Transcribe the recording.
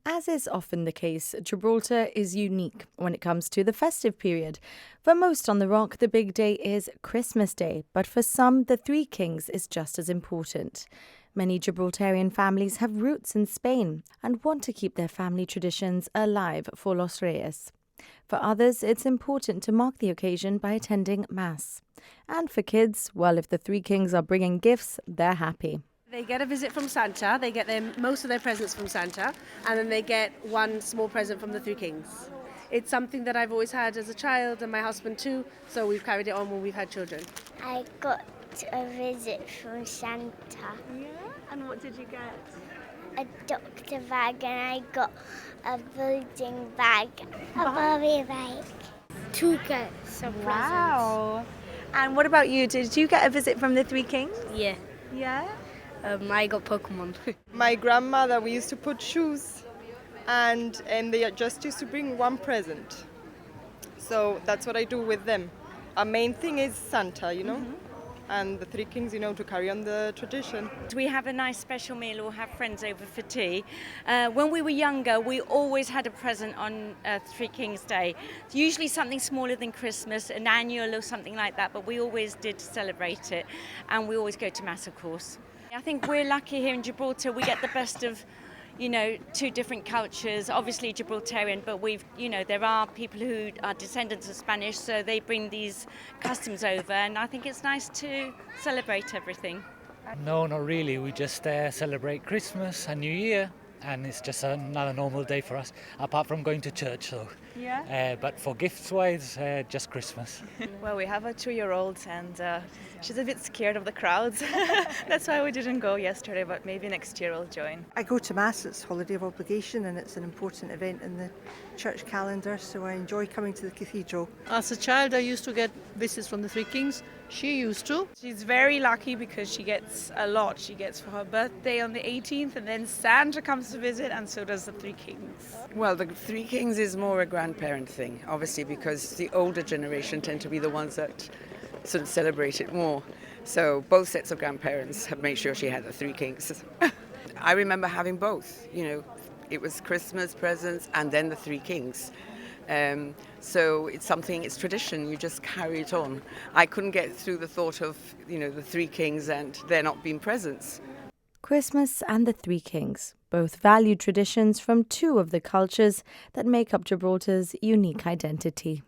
As is often the case, Gibraltar is unique when it comes to the festive period. For most on the Rock, the big day is Christmas Day, but for some, the Three Kings is just as important. Many Gibraltarian families have roots in Spain and want to keep their family traditions alive for Los Reyes. For others, it's important to mark the occasion by attending Mass. And for kids, well, if the Three Kings are bringing gifts, they're happy. They get a visit from Santa, they get most of their presents from Santa, and then they get one small present from the Three Kings. It's something that I've always had as a child, and my husband too, so we've carried it on when we've had children. I got a visit from Santa. Yeah? And what did you get? A doctor bag, and I got a building bag, a Barbie bag. Two gifts of Wow. And what about you? Did you get a visit from the Three Kings? presents. Yeah. Yeah. I got Pokemon. My grandmother, we used to put shoes and they just used to bring one present. So that's what I do with them. Our main thing is Santa, and the Three Kings, to carry on the tradition. We have a nice special meal or have friends over for tea. When we were younger, we always had a present on Three Kings Day. Usually something smaller than Christmas, an annual or something like that, but we always did celebrate it. And we always go to Mass, of course. I think we're lucky here in Gibraltar. We get the best of, two different cultures. Obviously Gibraltarian, but there are people who are descendants of Spanish, so they bring these customs over, and I think it's nice to celebrate everything. No, not really. We just celebrate Christmas and New Year, and it's just another normal day for us, apart from going to church. So, but for gifts-wise, just Christmas. Well, we have a 2-year-old and she's a bit scared of the crowds. That's why we didn't go yesterday, but maybe next year we'll join. I go to Mass, it's holiday of obligation and it's an important event in the church calendar, so I enjoy coming to the cathedral. As a child, I used to get visits from the Three Kings. She used to. She's very lucky because she gets a lot. She gets for her birthday on the 18th, and then Santa comes to visit, and so does the Three Kings. Well, the Three Kings is more a grandparent thing, obviously, because the older generation tend to be the ones that sort of celebrate it more. So both sets of grandparents have made sure she had the Three Kings. I remember having both, It was Christmas presents and then the Three Kings. So it's tradition, you just carry it on. I couldn't get through the thought of, the Three Kings and there not being presents. Christmas and the Three Kings, both valued traditions from two of the cultures that make up Gibraltar's unique identity.